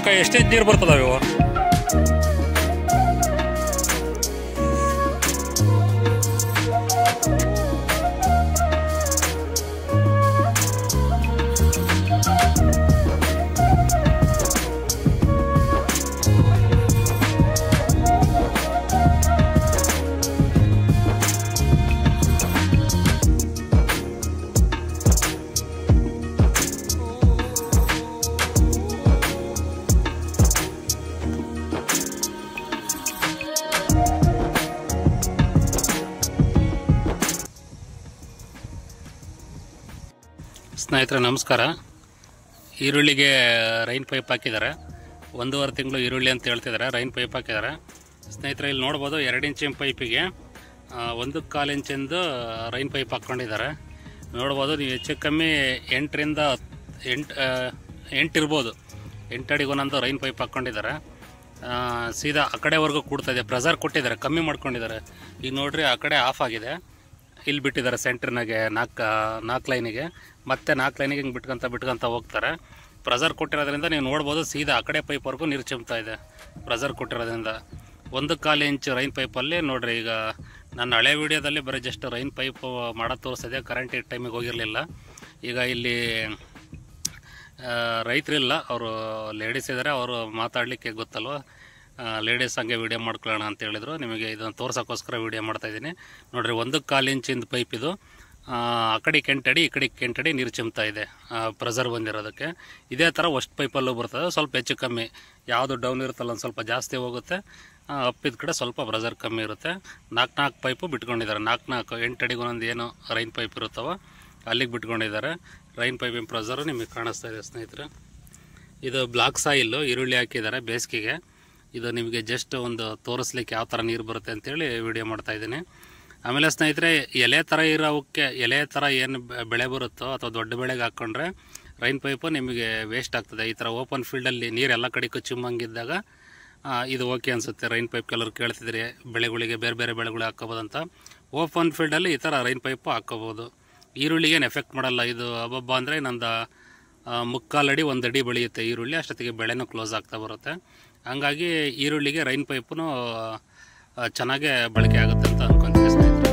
ಅಕ್ಕ ಎಷ್ಟೇ ನೀರು ಬರ್ತದಾವ ಇವು? ಸ್ನೇಹಿತರೆ ನಮಸ್ಕಾರ. ಈರುಳ್ಳಿಗೆ ರೈನ್ ಪೈಪ್ ಹಾಕಿದ್ದಾರೆ. 1.5 ತಿಂಗಳು ಈರುಳ್ಳಿ ಅಂತ ಹೇಳ್ತಿದ್ದಾರೆ. ರೈನ್ ಪೈಪ್ ಹಾಕಿದ್ದಾರೆ ಸ್ನೇಹಿತರೆ. ಇಲ್ಲಿ ನೋಡ್ಬೋದು 2 ಇಂಚಿನ ಪೈಪಿಗೆ 1.25 ಇಂಚಿಂದು ರೈನ್ ಪೈಪ್ ಹಾಕ್ಕೊಂಡಿದ್ದಾರೆ. ನೋಡ್ಬೋದು ನೀವು ಹೆಚ್ಚು ಕಮ್ಮಿ 8ರಿಂದ 8 ಇರ್ಬೋದು. 8 ಅಡಿಗೆ ಒಂದೊಂದು ರೈನ್ ಪೈಪ್ ಹಾಕ್ಕೊಂಡಿದ್ದಾರೆ. ಸೀದಾ ಆ ಕಡೆವರೆಗೂ ಕೂಡ್ತಾಯಿದೆ. ಪ್ರೆಸರ್ ಕೊಟ್ಟಿದ್ದಾರೆ, ಕಮ್ಮಿ ಮಾಡ್ಕೊಂಡಿದ್ದಾರೆ. ಈಗ ನೋಡ್ರಿ ಆ ಕಡೆ ಆಫ್ ಆಗಿದೆ. ಇಲ್ಲಿ ಬಿಟ್ಟಿದ್ದಾರೆ ಸೆಂಟ್ರ್ನಾಗೆ 4 ಲೈನಿಗೆ, ಮತ್ತೆ 4 ಲೈನಿಗೆ ಹಿಂಗೆ ಬಿಟ್ಕೊಂತ ಹೋಗ್ತಾರೆ. ಪ್ರೆಸರ್ ಕೊಟ್ಟಿರೋದ್ರಿಂದ ನೀವು ನೋಡ್ಬೋದು ಸೀದಾ ಆ ಕಡೆ ಪೈಪ್ವರೆಗೂ ನೀರು ಚಿಮ್ತಾ ಇದೆ. ಪ್ರೆಸರ್ ಕೊಟ್ಟಿರೋದ್ರಿಂದ 1.25 ಇಂಚ್ ರೈನ್ ಪೈಪಲ್ಲಿ ನೋಡ್ರಿ. ಈಗ ನನ್ನ ಹಳೆ ವೀಡಿಯೋದಲ್ಲಿ ಬರೀ ಜಸ್ಟ್ ರೈನ್ ಪೈಪ್ ಮಾಡೋದು ತೋರಿಸಿದೆ, ಕರೆಂಟ್ ಈ ಟೈಮಿಗೆ ಹೋಗಿರಲಿಲ್ಲ. ಈಗ ಇಲ್ಲಿ ರೈತರಿಲ್ಲ, ಅವರು ಲೇಡೀಸ್ ಇದ್ದಾರೆ. ಅವರು ಮಾತಾಡಲಿಕ್ಕೆ ಗೊತ್ತಲ್ವ, ಲೇಡೀಸ್ ಹಂಗೆ ವೀಡಿಯೋ ಮಾಡ್ಕೊಳ್ಳೋಣ ಅಂತ ಹೇಳಿದ್ರು. ನಿಮಗೆ ಇದನ್ನು ತೋರ್ಸೋಕ್ಕೋಸ್ಕರ ವೀಡಿಯೋ ಮಾಡ್ತಾಯಿದ್ದೀನಿ. ನೋಡಿರಿ 1.25 ಇಂಚಿಂದ ಪೈಪ್ ಇದು. ಆ ಕಡೆ 8 ಅಡಿ, ಈ ಕಡೆ 8 ಅಡಿ ನೀರು ಚಿಮ್ತಾ ಇದೆ ಪ್ರೆಸರ್ ಬಂದಿರೋದಕ್ಕೆ. ಇದೇ ಥರ ಒಷ್ಟು ಪೈಪಲ್ಲೂ ಬರ್ತದೆ. ಸ್ವಲ್ಪ ಹೆಚ್ಚು ಕಮ್ಮಿ, ಯಾವುದು ಡೌನ್ ಇರುತ್ತಲ್ಲ ಒಂದು ಸ್ವಲ್ಪ ಜಾಸ್ತಿ ಹೋಗುತ್ತೆ, ಅಪ್ಪಿದ ಕಡೆ ಸ್ವಲ್ಪ ಪ್ರೆಸರ್ ಕಮ್ಮಿ ಇರುತ್ತೆ. 4 ಪೈಪು ಬಿಟ್ಕೊಂಡಿದ್ದಾರೆ. 4 8 ಅಡಿಗೆ ಒಂದೊಂದು ಏನು ರೈನ್ ಪೈಪ್ ಇರುತ್ತವ ಅಲ್ಲಿಗೆ ಬಿಟ್ಕೊಂಡಿದ್ದಾರೆ. ರೈನ್ ಪೈಪಿನ ಪ್ರೆಸರು ನಿಮಗೆ ಕಾಣಿಸ್ತಾ ಇದೆ ಸ್ನೇಹಿತರೆ. ಇದು ಬ್ಲಾಕ್ ಸಾಯಿಲ್ಲು ಈರುಳ್ಳಿ ಹಾಕಿದ್ದಾರೆ ಬೇಸಿಗೆಗೆ. ಇದು ನಿಮಗೆ ಜಸ್ಟ್ ಒಂದು ತೋರಿಸ್ಲಿಕ್ಕೆ ಯಾವ ಥರ ನೀರು ಬರುತ್ತೆ ಅಂತೇಳಿ ವಿಡಿಯೋ ಮಾಡ್ತಾಯಿದ್ದೀನಿ. ಆಮೇಲೆ ಸ್ನೇಹಿತರೆ, ಎಲೆ ಥರ ಇರೋವಕ್ಕೆ, ಎಲೆ ಥರ ಏನು ಬೆಳೆ ಬರುತ್ತೋ ಅಥವಾ ದೊಡ್ಡ ಬೆಳೆಗೆ ಹಾಕ್ಕೊಂಡ್ರೆ ರೈನ್ ಪೈಪು ನಿಮಗೆ ವೇಸ್ಟ್ ಆಗ್ತದೆ. ಈ ಥರ ಓಪನ್ ಫೀಲ್ಡಲ್ಲಿ ನೀರು ಎಲ್ಲ ಕಡೆಗೂ ಚಿಮ್ಮಂಗಿದ್ದಾಗ ಇದು ಓಕೆ ಅನಿಸುತ್ತೆ. ರೈನ್ ಪೈಪ್ ಕೆಲವರು ಕೇಳ್ತಿದ್ರಿ ಬೆಳೆಗಳಿಗೆ, ಬೇರೆ ಬೇರೆ ಬೆಳೆಗಳು ಹಾಕ್ಕೋಬೋದಂತ. ಓಪನ್ ಫೀಲ್ಡಲ್ಲಿ ಈ ಥರ ರೈನ್ ಪೈಪು ಹಾಕ್ಕೋಬೋದು. ಈರುಳ್ಳಿಗೇನು ಎಫೆಕ್ಟ್ ಮಾಡಲ್ಲ. ಇದು ಹಬ್ಬ ಅಂದರೆ ನಂದು 3/4 ಅಡಿ 1 ಅಡಿ ಬೆಳೆಯುತ್ತೆ ಈರುಳ್ಳಿ. ಅಷ್ಟೊತ್ತಿಗೆ ಬೆಳೆನೂ ಕ್ಲೋಸ್ ಆಗ್ತಾ ಬರುತ್ತೆ. ಹಂಗಾಗಿ ಈರುಳ್ಳಿಗೆ ರೈನ್ ಪೈಪು ಚೆನ್ನಾಗೇ ಬಳಕೆ ಆಗುತ್ತೆ ಅಂತ ಅಂದ್ಕೊತೀನಿ ಸ್ನೇಹಿತರೆ.